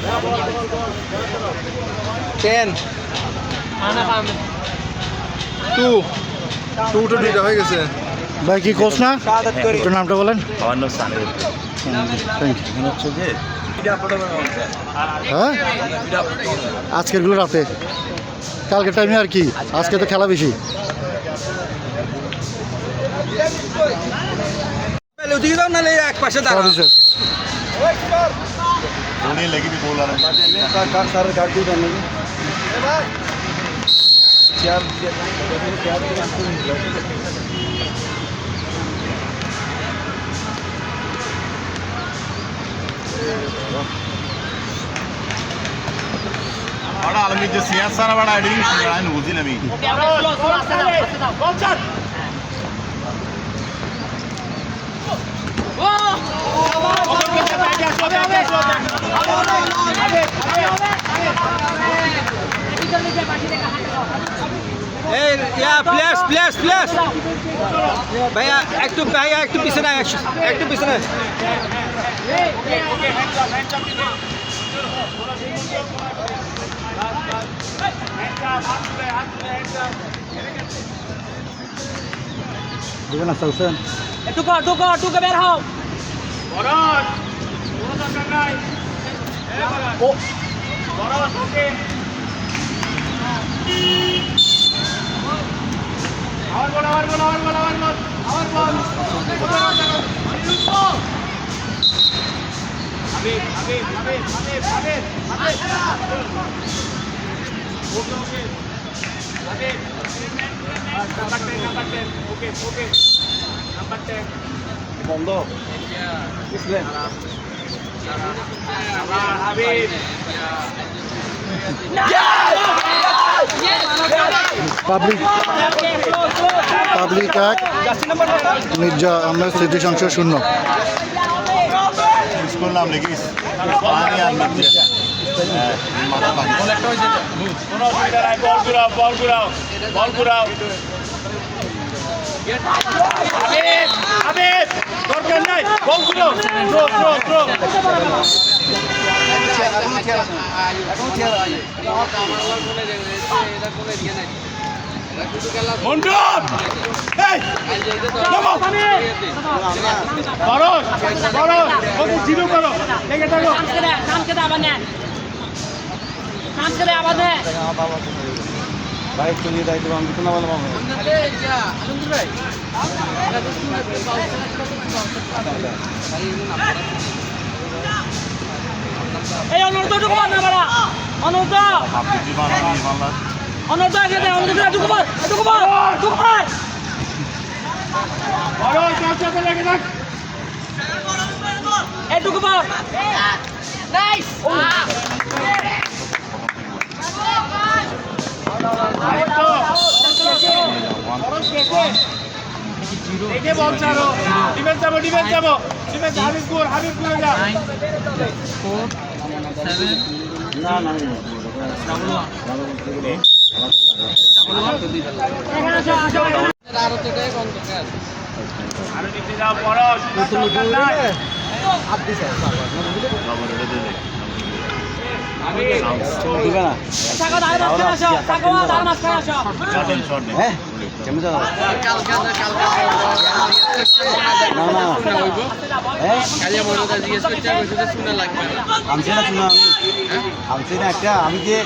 10 2 2 to 2 হয়ে গেছে ভাই কি কোচ না তোর নামটা বলেন আমার নাম সানির থ্যাংক ইউ হচ্ছে যে হ্যাঁ আজকেরগুলো রাতে কালকের টাইমে আর কি আজকে তো খেলা বেশি ওদিকে যাও নালে এক পাশে দাঁড়াও সরি স্যার उन्हें लगी भी बोल रहा सारे गाड़ी दे देंगे चार बड़ा आलमी जो सियासत सारा बड़ा आईडी बड़ा नूजी नमी প্লেস প্লেস প্লেস ভাইয়া একটু পিছনে একটু পিছনে দিবেন না হোসেন টুকো বের হও বন্ধ বুঝলেন পাবলিক এক মির্জা আহমেদ স্মৃতি সংসদ 0 इसको नाम लेगी पानी आल मत माता पानी বল ঘুরাও আবেদ দরকার নাই বল ঘুরাও থ্রো মন্ডপ এই নামো বরস ওকে জিরো করো দেখে থাকো নাম করে আবার দে বাইক চালিয়ে দায়িত্ব আমি তো না বলবো এই অনুরোধটুকু না বাড়া অনুরোধ आपकी जीवन वाला অনুরোধ এখানে অনুরোধটুকু বল বরস চাচা দেখে থাক এটুকু বল নাইস দেখে বল ছাড়ো ডিফেন্স যাবো হাবিবপুর যা আরো দিতে যাও পরশ দিবে না টাকা দাঁড় মাঝখানে আসো টাকা দাঁড় মাঝখানে আসো शॉट नहीं হ্যাঁ কেমন যাও না হ্যাঁ আমছি না একটা আমি যে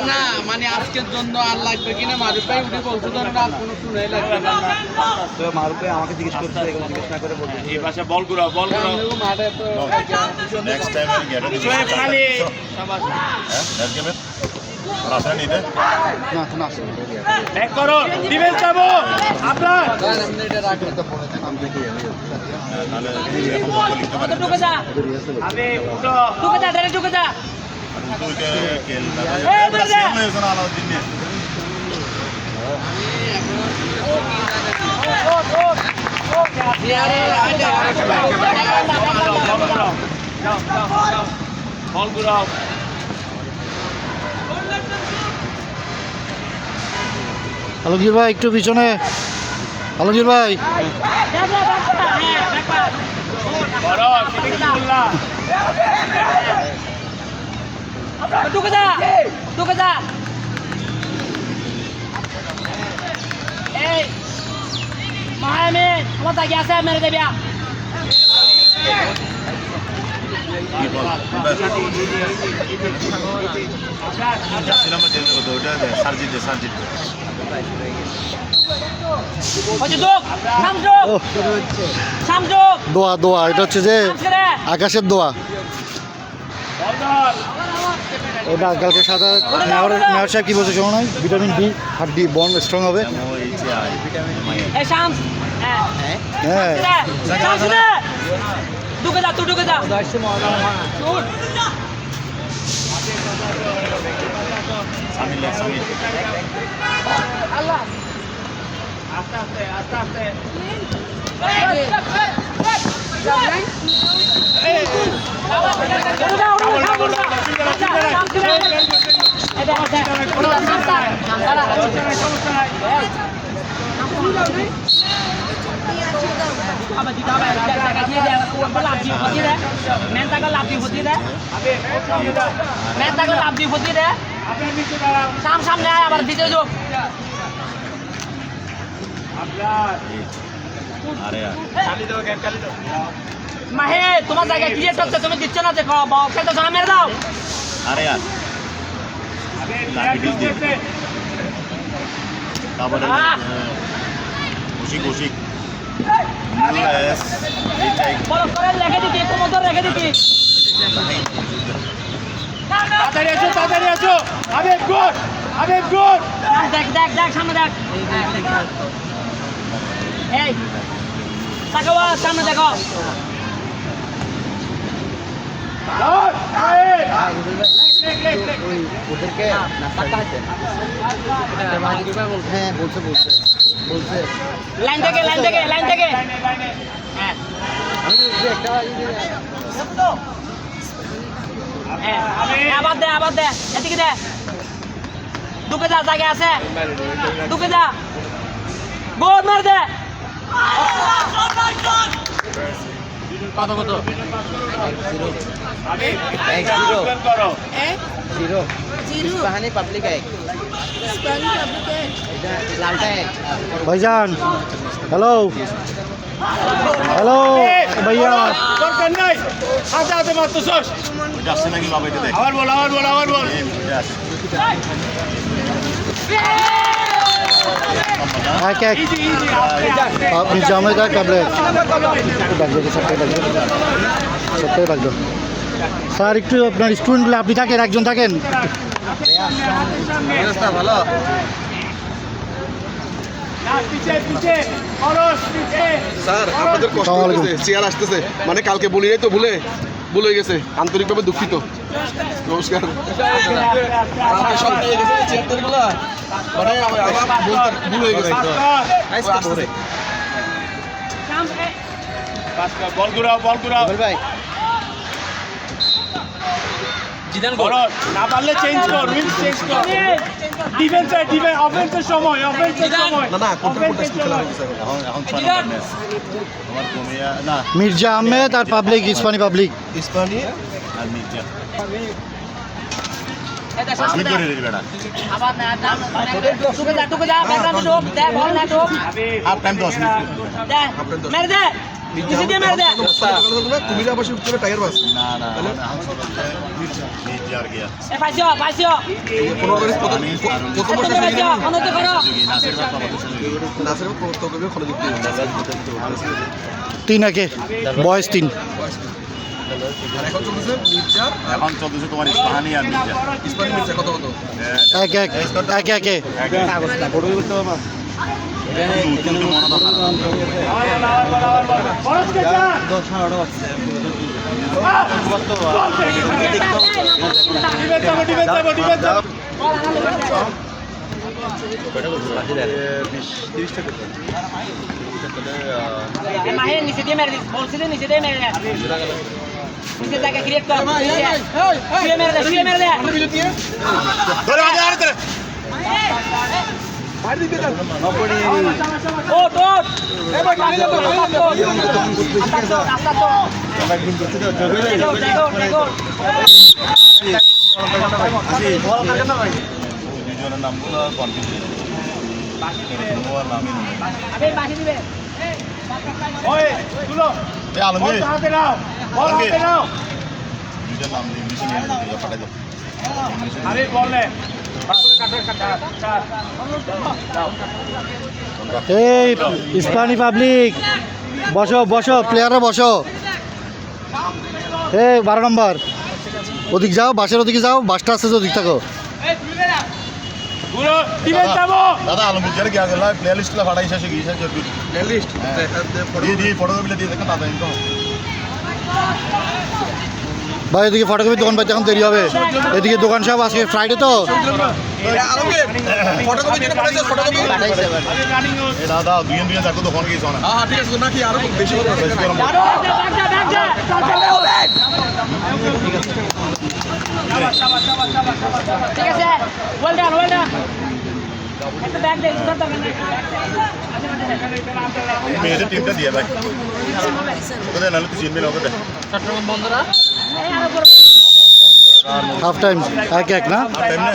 না মানে আজকের জন্য আর লাগবে কিনা মারুফ ভাই উঠে বলছো তো আর কোনো শুনাই লাগবে না তো মারুফে আমাকে জিজ্ঞেস করতে এগুলো জিজ্ঞেস না করে বলবে এই পাশে বল ঘুরাও মাঠে তো नेक्स्ट टाइम मैं गेट সোহেব খালি शाबाश हैं गेम में रास्ता नहीं दे না তো না আসে ব্যাক করো ডিফেন্স যাবো আপনার আপনি এটা রাখলে তো পড়ে থাকবে नाले हम को लिखते मारे টুকে যা আমি উঠো টুকে যা ডাইরেক্ট টুকে যা उनको के खेल ए, बंदे! सेम है उसने आला दिन में বল ঘুরাও আলমগীর ভাই একটু পিছনে আলমগীর ভাই বড় সিটিং বললা ঢুকে যা ঢুকে যা এই মায়ামি তোমার জায়গা আছে মেরে দেবে দোয়া দোয়া এটা হচ্ছে যে আকাশের দোয়া ওটা কালকে সাদা মেয়র সাহেব কি বলছে শোনো নাই ভিটামিন ডি হাড্ডি বন স্ট্রং হবে হ্যাঁ ঢুকে যা তুই ঢুকে যা আল্লাহ আস্তে আস্তে আস্তে আস্তে সামনে আয় আবার ভিতরে যোগ মাহে তোমার জায়গায় ক্রিয়েট হচ্ছে তুমি দিচ্ছ না দেখো বক্সে তো মেরে দাও আরে यार খুশি বড় করে রেখে দিতি কোমর রেখে দিতি তাড়াতাড়ি আছো আবেব গুড দেখ দেখ দেখ সামনে দেখ এই তাকাও সামনে দেখো ওদেরকে নাস্তা আছে হ্যাঁ বলছে লাইন থেকে হ্যাঁ আবার দে এদিকে দে ঢুকে যা জায়গা আছে ঢুকে যা গোল মার দে কত जीरो इस्पाहानी पब्लिक है लालटा है ভাইজান হ্যালো হ্যালো ভাইয়া দরকার নাই হাতে মাত্র শেষ যাচ্ছে নাকি বাবা এটা দেখ আবার বল এক এক আপনি জামাই দা ট্যাবলেট সপ্তাহে লাগবে স্যার একটু আপনার স্টুডেন্টগুলো আপনি থাকেন একজন থাকেন ভালো স্যার আপনাদের কষ্ট হয়েছে চেয়ার আসতেছে মানে কালকে বলি নাই তো ভুলে গেছে আন্তরিকভাবে দুঃখিত নমস্কার কালকে সব নিয়ে গেছে চেয়ারগুলো মানে ভুল হয়ে গেছে বল ঘুরাও ভাই জিদান গোল না পারলে চেঞ্জ কর ডিফেন্সের অফেন্সের সময় না কোনটা খেলা হয়েছে এখন ম্যাচ আমার কমিয়া না মির্জা আহমেদ আর পাবলিক ইস্পানি পাবলিক ইস্পানি আর মির্জা এটা আমি সামনে করে দিই বেটা আবার না ঢুকে যা ব্যাকগ্রাউন্ডে ঢোক দে বল না ঢোক হাফ টাইম 10 মিনিট দে মেরে দে নিচে দিয়ে মেরে দে কুমিল্লা পাশে উত্তরে টায়ার বাস না এখন সবাই মির্জা আর গিয়া এ পাইছো প্রথম তুমি পাইছো অনুমতি করো নাসির ভাই বাবা নাসের তোকে খোলা দিতে তিন একে বয়স 3 আর এখন চলতেছে মির্জা আর এখন চলতেছে তোমার ইস্পাহানি আর মির্জা ইস্পানি মির্জা কত এক একে মাহে নিচে দিয়ে মেরে দিস বলছিলি নিচে দিয়ে মেরে দে নিচে জায়গা ক্রিয়েট কর শুয়ে মেরে দে ওট আস্তা তো দুজনের নামগুলো কনফিউজ আবে বাকি দিবে ওই তুলো এই আলমগীর বল হাতে নাও বল হাতে নাও দুজন নাম দিয়ে ইংলিশে নিয়ে দিও পাঠাই দাও আরে বল নে এই ইস্পানি পাবলিক বসো বসো প্লেয়াররা বসো। এই 12 নম্বর ওদিক যাও, বাসের ওদিকে যাও, বাসটা আসছে ওদিক থাকো। পুরো টিমে যাবো দাদা আলমগীর যারা গিয়া গেল প্লে লিস্টটা পাঠাই শেষে গিয়েছে লিস্ট দিয়ে দিয়ে ফটোকপিটা দিয়ে দেখেন দাদা ইনকম ভাই এদিকে ফটোকপির দোকান পাইতে এখন দেরি হবে, এদিকে দোকান সব আজকে ফ্রাইডে তো। আলমগীর ফটোকপি যেটা পাঠাইছো ফটোকপি এই দাদা দুজন দুজন থাকো দোকান গিয়েছ না হ্যাঁ ঠিক আছে নাকি আরো বেশি কথা বেশি গরম ঠিক আছে ওয়েল ডান একটা ব্যাগ দে সুন্দর দরকার নেই মেয়েদের টিমটা দিয়ে ভাই ওকে নাহলে তুই চিনবি না ওকে দেখ চট্টগ্রাম বন্ধুরা হাফ টাইম 1-1 না? আর টাইম না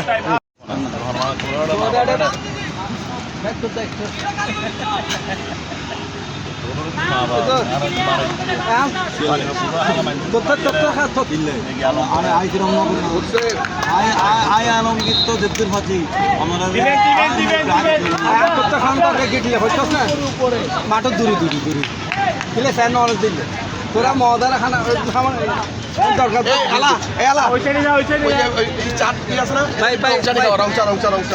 মাঠের দূরে দূরে দূরে দিলে ফ্যান নলেজ দিলে তোরা মদার খানা দরকার ওই সাইডে যা ওই সাইডে যা চাট কি আছে না ভাই ভাই রংচা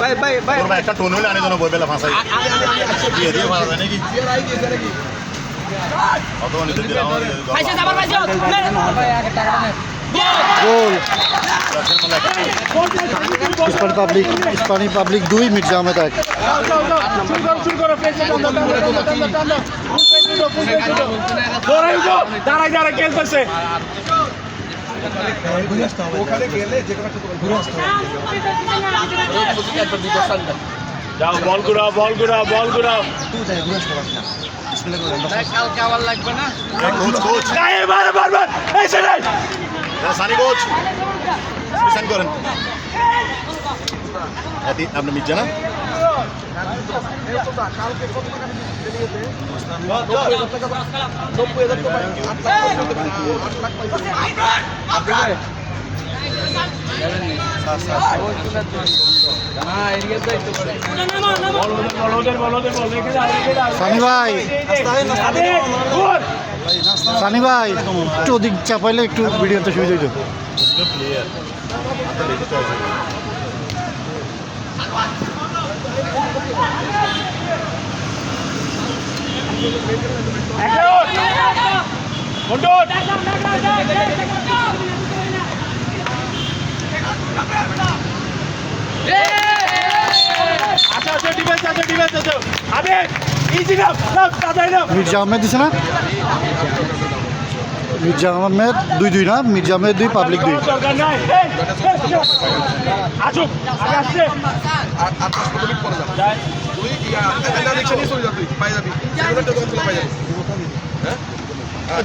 ভাই ভাই ভাই তোর ভাই একটা টোন হইলে আনে জন্য বই বেলা ফাঁসাই দিয়ে দিয়ে ফাঁসা নাকি অত নিতে দিলাম পাইছে যাবার পাইছে গোল ইস্পানি পাবলিক 2 মির্জা আহমেদ 1। শুরু করো পেছে দৌড়াই তো দাঁড়াই দাঁড়াই খেলতেছে ওখানে গেলে যে কোনো একটা ঘুরে আসতে হবে যাও বল ঘুরাও কালকে আবার লাগবে না কোচ কোচ নাই বারবার এই সেটাই সানি কোচ সাইন করেন আপনি মির্জা না বল রেখে যা সানি ভাই সানি ভাই একটু ওদিক চাপাইলে একটু ভিডিওতে সুবিধা হইতো। প্লেয়ার হাতে বেশি চয়েস আচ্ছা ডিফেন্স আছে আবে ইজি না তাড়াতাড়ি না মির্জা আহমেদ দিছে না? মির্জা আহমেদ 2-2 না? মির্জা আহমেদ 2 পাবলিক 2। দরকার নাই আসুক আগে আসছে আর 5 মিনিট পরে যা তুই একটা রিকশা নিয়ে চলে যা তুই পাই যাবি একটা দোকান খোলা পাই যাবি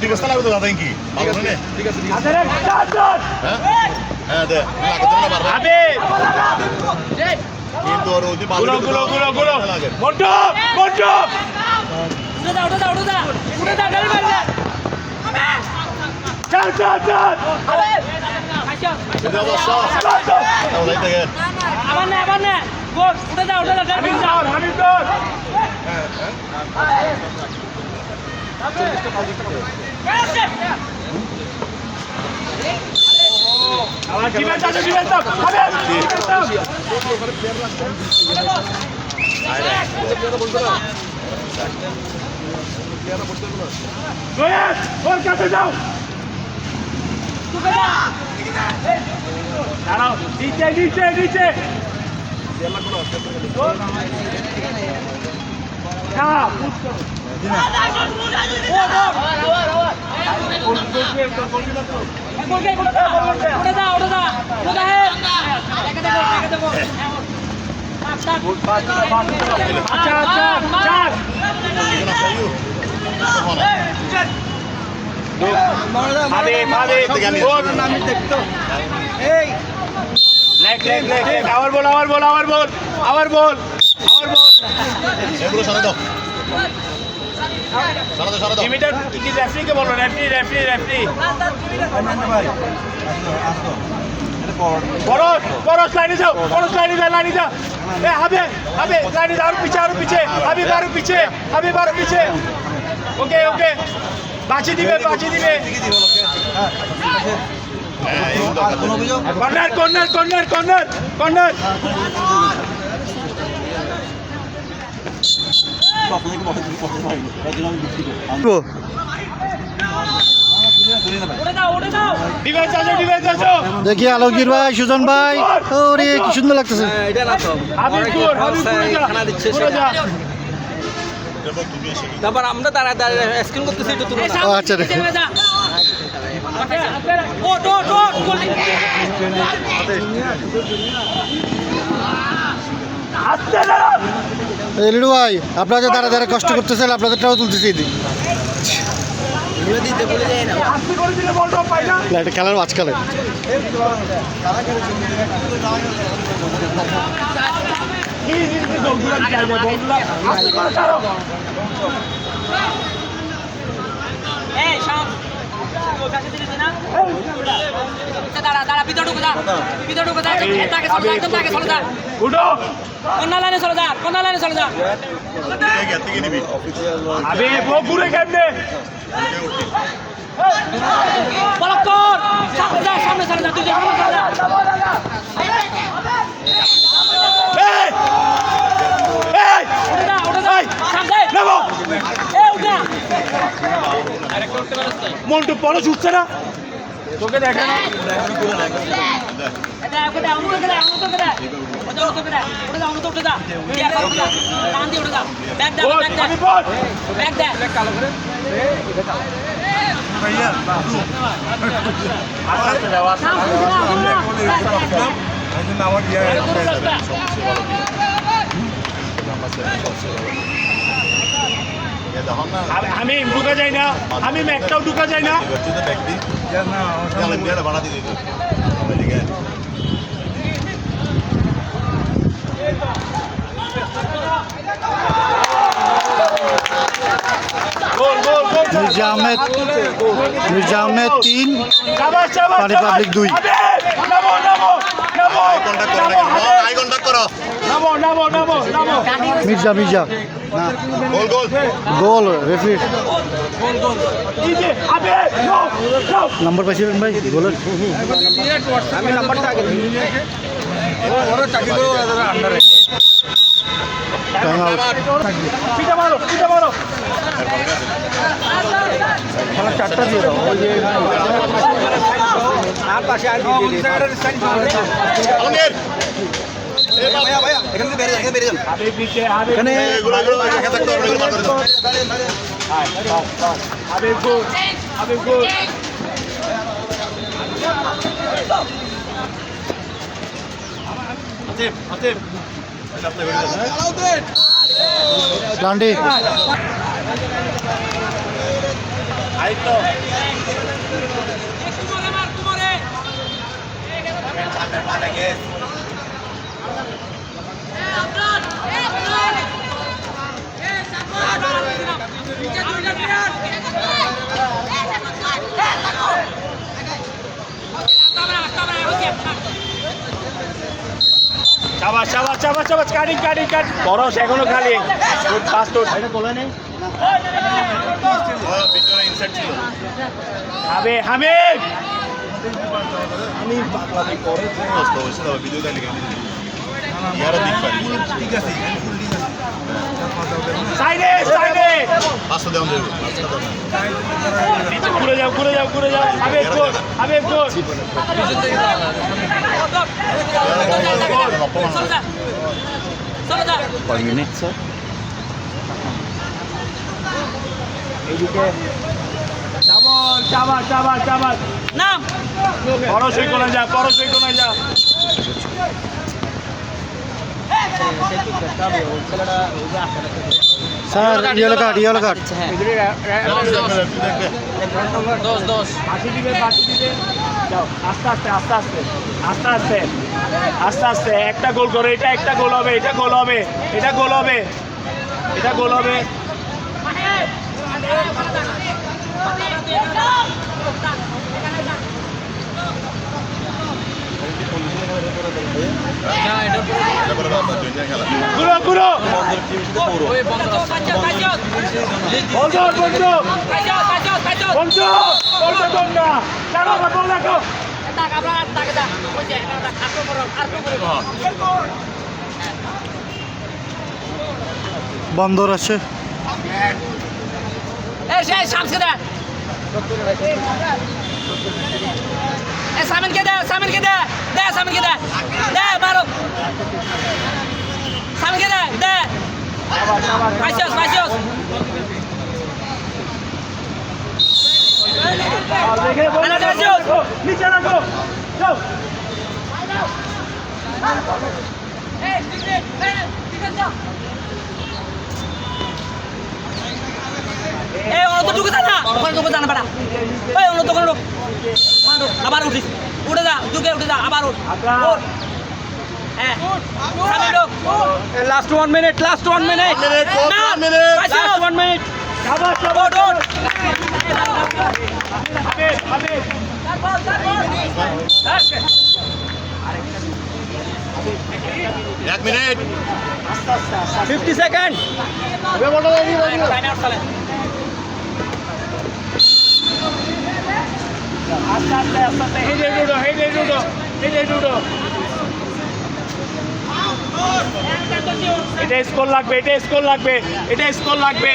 ঠিক আছে লাগবে তো দাদা কি ভালো না ঠিক আছে আরে চার হ্যাঁ হ্যাঁ দে লাগবে না বারবার আবে কিন্তু আর ওই ভালো গুলো লাগে মোটো উঠে দা গাড়ি মার দে চার আবে আচ্ছা এটা বসো তাও যাই থেকে আবার না গোল উঠে দা গাড়ি যা হামিদ দর আমার ডিফেন্স আছে আবে গোয়েস ওর কাছে যাও দাঁড়াও নিচে উঠে দা চার ভাবে আমি দেখতো এই লেগ আবার বল এগুলো সরে দাও সরে দাও লিমিটার কি রেফারিকে বলো রেফারি পরশ লাইনে যাও এ হবে লাইনে যাও আরো পিছে হাবিব আরো পিছে ওকে বাঁচি দিবে কর্নার ডিফেন্স আসো দেখি আলমগীর ভাই, সুজন ভাই, ওরে কি সুন্দর লাগতেছে। এটা না তো খানা দিচ্ছে সেটা। তারপর আমরা দাঁড়ায় স্ক্রিন করতেছি এটা তুলো না। ও আচ্ছা দেখি এই লিডু ভাই, আপনারা যে দাঁড়া কষ্ট করতেছেন, আপনাদেরটাও তুলতেছি এদিক। এটা খেলার মাঝখানে দাঁড়া ভিতর ঢুকে যা কন্যা লাইনে চলে যা থেকে নিবি আবে ও ঘুরে কেমনে বলক কর সামনে চলে যা তুই মন্টু পরশ উঠছে না তোকে দেখে না আমি ঢুকা যাই না, আমি ম্যাকটাও ঢুকা যাই না। বাড়া দিয়ে মির্জা আহমেদ 3, পানি পাবলিক 2। আই কন্টাক্ট করো মির্জা গোল রেফারি নাম্বার পাইছিলেন ভাই গোলের? আমি নাম্বারটা আগে আন্ডারে টাইম আউট। পিটা মারো চারটা দিয়ে দাও ওই যে আর পাশে আর আলমগীর ভাইয়া এখান থেকে বেরিয়ে যান আবে পিছে এখানে এগুলো একা থাকতে হবে এগুলো বার করে দাও আবে গোল আতিফ ডান্ডি আইতো চাবাস কাটিং পরশ এখনো খালি ফাস্ট এটা বলে নেই ভিতরে ইনসাইড ছিল আবে হামিদ আমি পাগলামি করে তো হইছে না ভিডিও তাই লিখে ইয়ারা দিক পারি ঠিক আছে সাইডে পাঁচটা দেওয়া যাবে ঘুরে যাও আবে গোল কয় মিনিট স্যার? এইদিকে চাবাস নাম পরশই কোনে যা ছেলেটা স্যার ইয়েলো কার্ড হ্যাঁ বাকি দিবে যাও আস্তে আস্তে আস্তে আস্তে আস্তে আস্তে আস্তে আস্তে একটা গোল করে এটা একটা গোল হবে এটা গোল হবে এটা গোল হবে এটা গোল হবে ঘুরো ঘুরো বন্ধ বন্ধ বন্ধ বন্ধ বন্ধ চালো বল রাখো বন্দর আছে सामिन के दे सामिन के दे दे सामिन के दे दे मारो सामिन के दे पासियोस पासियोस नीचे रखो जाओ ए ono to ঢুকে যা না ওখানে ঢুকে যা না বেটা এই ono তো কোন ঢুক আবার উঠিস উঠে যা ঢুকে উঠে যা আবার উঠ হ্যাঁ সামনে ঢুক last 1 minute last 1 minute last 1 minute শাবাশ শাবাশ আবে আবে এক মিনিট 50 সেকেন্ড টাইম আউট চলে আস্তে আস্তে আস্তে আস্তে হেডে ডুডো এটা স্কোর লাগবে এটা স্কোর লাগবে এটা স্কোর লাগবে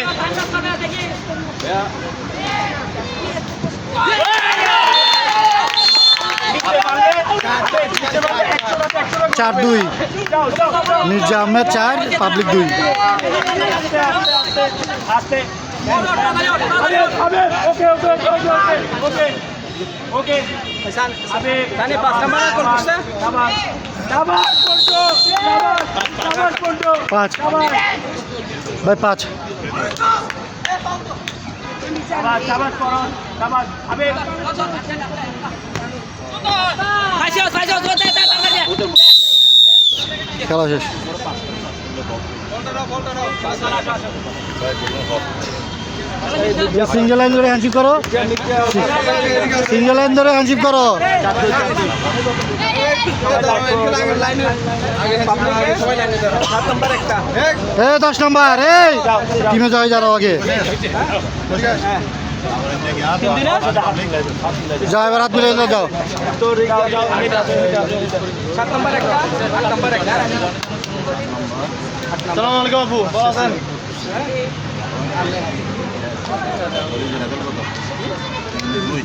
চার দুই মির্জা আহমেদ 4 পাবলিক 2 আস্তে ওকে ওকে ওকে ওকে ওকে আবে সানি 5 নাম্বার কল করছে শাবাশ পন্টো শাবাশ পন্টো 5 ভাই 5 শাবাশ করো শাবাশ আবে পাসিওস পাসিওস দে খেলা শেষ সিঙ্গেল লাইন ধরে হ্যান্ডশিপ করো সিঙ্গেল লাইন ধরে হ্যান্ডশিপ করো এ 10 নাম্বার এই টিমে যাই যারা আগে যাও এবার হাত মিলে যাও 7 নাম্বার একটা 8 নাম্বার একটা সালাম আলাইকুম আপু ভালো আছেন দুই